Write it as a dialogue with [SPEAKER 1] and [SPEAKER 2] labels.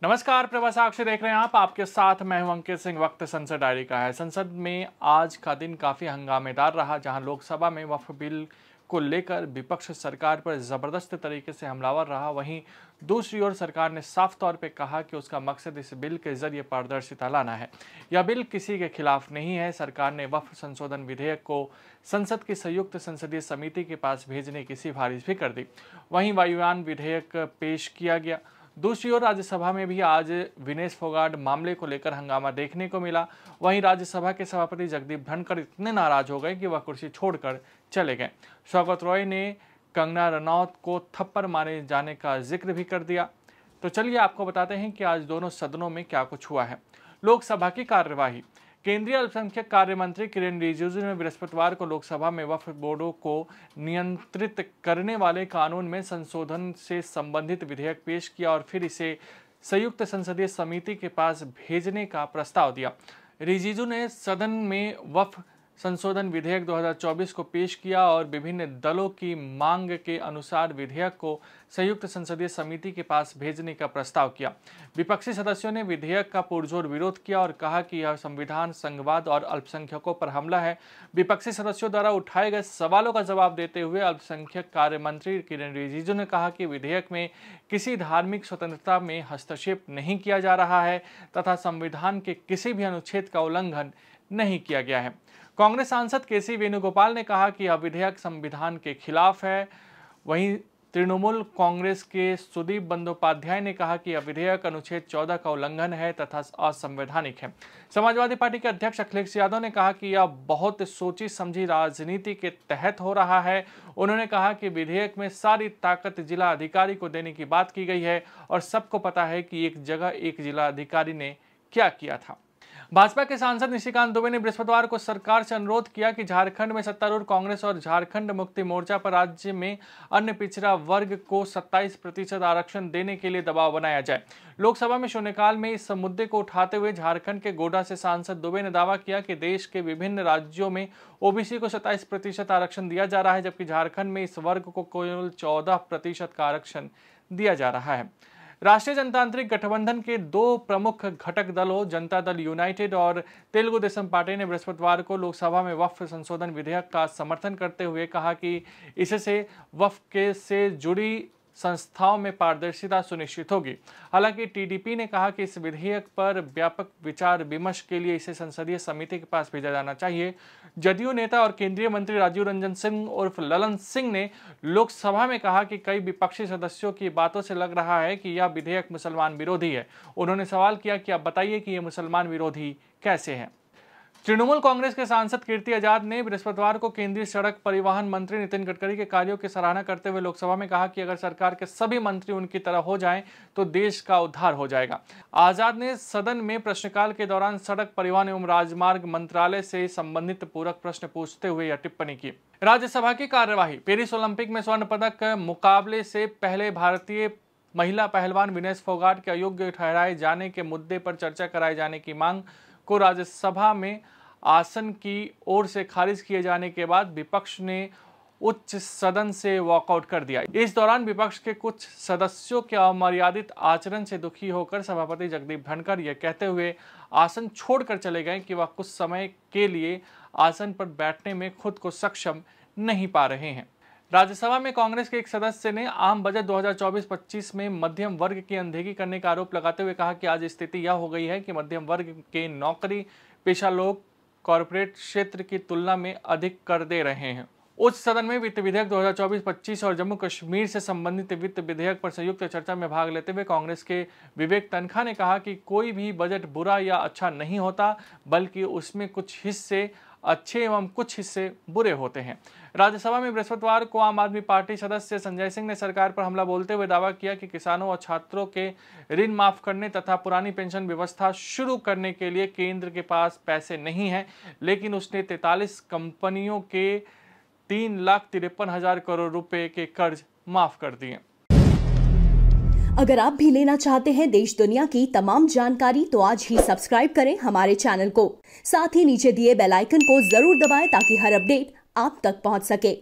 [SPEAKER 1] नमस्कार, प्रभा साक्षी देख रहे हैं आप। आपके साथ मैं हूं अंकित सिंह। वक्त संसद डायरी का है। संसद में आज का दिन काफ़ी हंगामेदार रहा, जहां लोकसभा में वक्फ बिल को लेकर विपक्ष सरकार पर ज़बरदस्त तरीके से हमलावर रहा। वहीं दूसरी ओर सरकार ने साफ तौर पे कहा कि उसका मकसद इस बिल के जरिए पारदर्शिता लाना है। यह बिल किसी के खिलाफ नहीं है। सरकार ने वक्फ संशोधन विधेयक को संसद की संयुक्त संसदीय समिति के पास भेजने की सिफारिश भी कर दी। वहीं वायुयान विधेयक पेश किया गया। दूसरी ओर राज्यसभा में भी आज विनेश फोगाट मामले को लेकर हंगामा देखने को मिला। वहीं राज्यसभा के सभापति जगदीप धनखड़ इतने नाराज हो गए कि वह कुर्सी छोड़कर चले गए। सौगत रॉय ने कंगना रनौत को थप्पड़ मारे जाने का जिक्र भी कर दिया। तो चलिए आपको बताते हैं कि आज दोनों सदनों में क्या कुछ हुआ है। लोकसभा की कार्यवाही। केंद्रीय अल्पसंख्यक कार्य मंत्री किरेन रिजिजू ने बृहस्पतिवार को लोकसभा में वक्फ बोर्डों को नियंत्रित करने वाले कानून में संशोधन से संबंधित विधेयक पेश किया और फिर इसे संयुक्त संसदीय समिति के पास भेजने का प्रस्ताव दिया। रिजिजू ने सदन में वक्फ संशोधन विधेयक 2024 को पेश किया और विभिन्न दलों की मांग के अनुसार विधेयक को संयुक्त संसदीय समिति के पास भेजने का प्रस्ताव किया। विपक्षी सदस्यों ने विधेयक का पुरजोर विरोध किया और कहा कि यह संविधान, संघवाद और अल्पसंख्यकों पर हमला है। विपक्षी सदस्यों द्वारा उठाए गए सवालों का जवाब देते हुए अल्पसंख्यक कार्य मंत्री किरेन रिजिजू ने कहा कि विधेयक में किसी धार्मिक स्वतंत्रता में हस्तक्षेप नहीं किया जा रहा है तथा संविधान के किसी भी अनुच्छेद का उल्लंघन नहीं किया गया है। कांग्रेस सांसद केसी वेणुगोपाल ने कहा कि यह विधेयक संविधान के खिलाफ है। वहीं तृणमूल कांग्रेस के सुदीप बंदोपाध्याय ने कहा कि यह विधेयक अनुच्छेद 14 का उल्लंघन है तथा असंवैधानिक है। समाजवादी पार्टी के अध्यक्ष अखिलेश यादव ने कहा कि यह बहुत सोची समझी राजनीति के तहत हो रहा है। उन्होंने कहा कि विधेयक में सारी ताकत जिला अधिकारी को देने की बात की गई है और सबको पता है कि एक जगह एक जिला अधिकारी ने क्या किया था। भाजपा के सांसद निशिकांत दुबे ने बृहस्पतिवार को सरकार से अनुरोध किया कि झारखंड में सत्तारूढ़ कांग्रेस और झारखंड मुक्ति मोर्चा पर राज्य में अन्य पिछड़ा वर्ग को 27% आरक्षण देने के लिए दबाव बनाया जाए। लोकसभा में शून्यकाल में इस मुद्दे को उठाते हुए झारखंड के गोड्डा से सांसद दुबे ने दावा किया कि देश के विभिन्न राज्यों में ओबीसी को 27% आरक्षण दिया जा रहा है, जबकि झारखंड में इस वर्ग को केवल 14% का आरक्षण दिया जा रहा है। राष्ट्रीय जनतांत्रिक गठबंधन के दो प्रमुख घटक दलों जनता दल यूनाइटेड और तेलुगु देशम पार्टी ने बृहस्पतिवार को लोकसभा में वक्फ संशोधन विधेयक का समर्थन करते हुए कहा कि इससे वक्फ से जुड़ी संस्थाओं में पारदर्शिता सुनिश्चित होगी। हालांकि टीडीपी ने कहा कि इस विधेयक पर व्यापक विचार विमर्श के लिए इसे संसदीय समिति के पास भेजा जाना चाहिए। जदयू नेता और केंद्रीय मंत्री राजीव रंजन सिंह उर्फ ललन सिंह ने लोकसभा में कहा कि कई विपक्षी सदस्यों की बातों से लग रहा है कि यह विधेयक मुसलमान विरोधी है। उन्होंने सवाल किया कि आप बताइए कि यह मुसलमान विरोधी कैसे है। तृणमूल कांग्रेस के सांसद कीर्ति आजाद ने बृहस्पतिवार को केंद्रीय सड़क परिवहन मंत्री नितिन गडकरी के कार्यों की सराहना करते हुए लोकसभा में कहा कि अगर सरकार के सभी मंत्री उनकी तरह हो जाएं तो देश का उद्धार हो जाएगा। आजाद ने सदन में प्रश्नकाल के दौरान सड़क परिवहन एवं राजमार्ग मंत्रालय से संबंधित पूरक प्रश्न पूछते हुए यह टिप्पणी की। राज्यसभा की कार्यवाही। पेरिस ओलंपिक में स्वर्ण पदक मुकाबले से पहले भारतीय महिला पहलवान विनेश फोगाट के अयोग्य ठहराए जाने के मुद्दे पर चर्चा कराए जाने की मांग को राज्यसभा में आसन की ओर से खारिज किए जाने के बाद विपक्ष ने उच्च सदन से वॉकआउट कर दिया। इस दौरान विपक्ष के कुछ सदस्यों के अमर्यादित आचरण से दुखी होकर सभापति जगदीप धनखड़ यह कहते हुए आसन छोड़कर चले गए कि वह कुछ समय के लिए आसन पर बैठने में खुद को सक्षम नहीं पा रहे हैं। राज्यसभा में कांग्रेस के एक सदस्य ने आम बजट 2024-25 में मध्यम वर्ग की अनदेखी करने का आरोप लगाते हुए कहा कि आज स्थिति यह हो गई है कि मध्यम वर्ग के नौकरी पेशा लोग कॉरपोरेट क्षेत्र की तुलना में अधिक कर दे रहे हैं। उच्च सदन में वित्त विधेयक 2024-25 और जम्मू कश्मीर से संबंधित वित्त विधेयक पर संयुक्त चर्चा में भाग लेते हुए कांग्रेस के विवेक तनखा ने कहा कि कोई भी बजट बुरा या अच्छा नहीं होता, बल्कि उसमें कुछ हिस्से अच्छे एवं कुछ हिस्से बुरे होते हैं। राज्यसभा में बृहस्पतिवार को आम आदमी पार्टी सदस्य संजय सिंह ने सरकार पर हमला बोलते हुए दावा किया कि किसानों और छात्रों के ऋण माफ करने तथा पुरानी पेंशन व्यवस्था शुरू करने के लिए केंद्र के पास पैसे नहीं है, लेकिन उसने 43 कंपनियों के 3,53,000 करोड़ रुपए के कर्ज माफ कर दिए।
[SPEAKER 2] अगर आप भी लेना चाहते हैं देश दुनिया की तमाम जानकारी तो आज ही सब्सक्राइब करें हमारे चैनल को। साथ ही नीचे दिए बेल आइकन को जरूर दबाएं ताकि हर अपडेट आप तक पहुंच सके।